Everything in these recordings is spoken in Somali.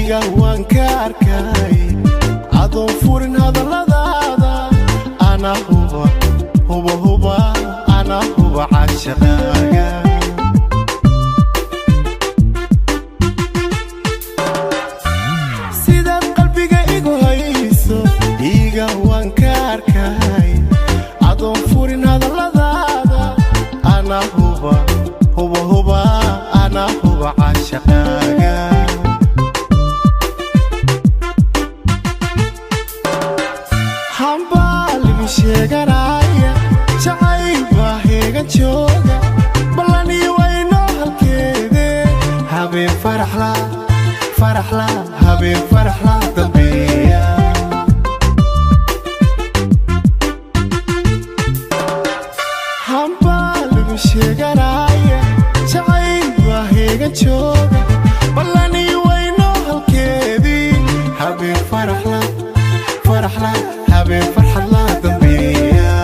dhiiga waan ka arkay adoon furin hadalladaada ana huba ana huba caashaqaaga sidaad qalbiga igu hayso dhiiga waan ka arkay adoon furin hadalladaada ana huba ana huba caashaqaaga hambaalimi sheeganaya jacayba heegan jooga ballani wayno halkeede habeen faraxla habeen faraxla dambeeya hambaalimi sheeganaya jacayba heegan jooga ballani wayno halkeedii habeen faraxla habeen farxad la dambeeya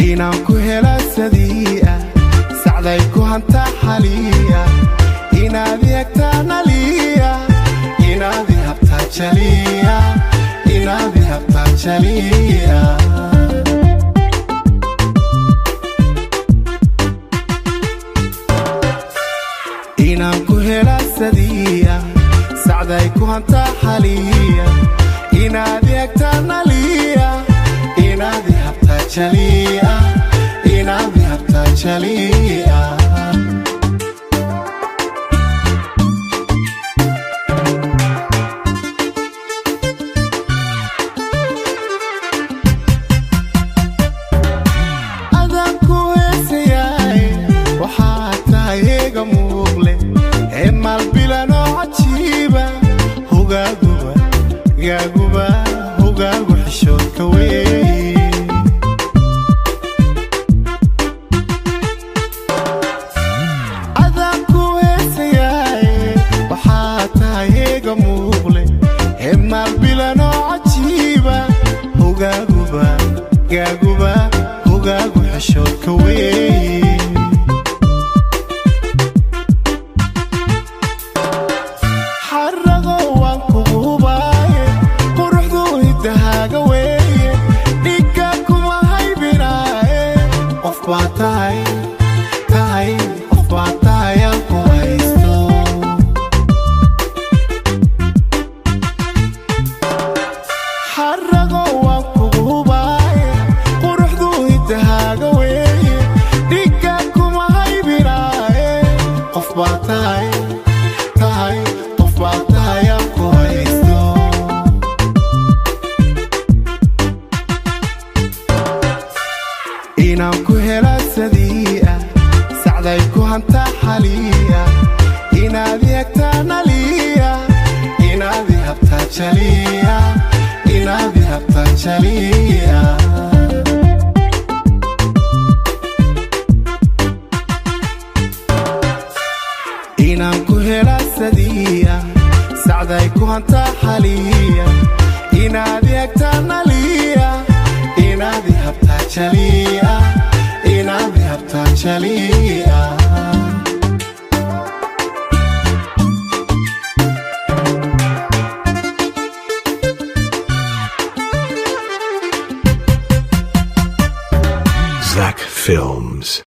inaan ku hela sadii'a sacday ku hanta xaliya inaad eegtaa naliya inaad habtaa jaliya inaan ku hela sadii'a sacday ku hanta xaliya inaad eegtaa naliya inaad habtaa jaliya adaan ku heesayay waxaa tahay eega muuqle ee maalbilanoo cajiiba hogaagu xishoodka wey adaan ku heesayay waxaa tahay eega muuqle ee maalbilanoo cajiiba hogaagu xishoodka wey xarago waan kugu hubaaye quruxdu hidahaaga weeye dhigga kuma haybinaaye qof baa tahay aan ku haysto xarago waan kugu hubaaye quruxdu hidahaaga weeye dhigga kuma haybinaaye qof baa tahay aan ku haysto inaan ku hela sadii'a sacday ku hanta xaliya inaad eegtaa naliya inaad habtaa jaliya inaan ku hela sadii'a sacday ku hanta xaliya inaad eegtaa naliya inaad habtaa jaliya Zach Films.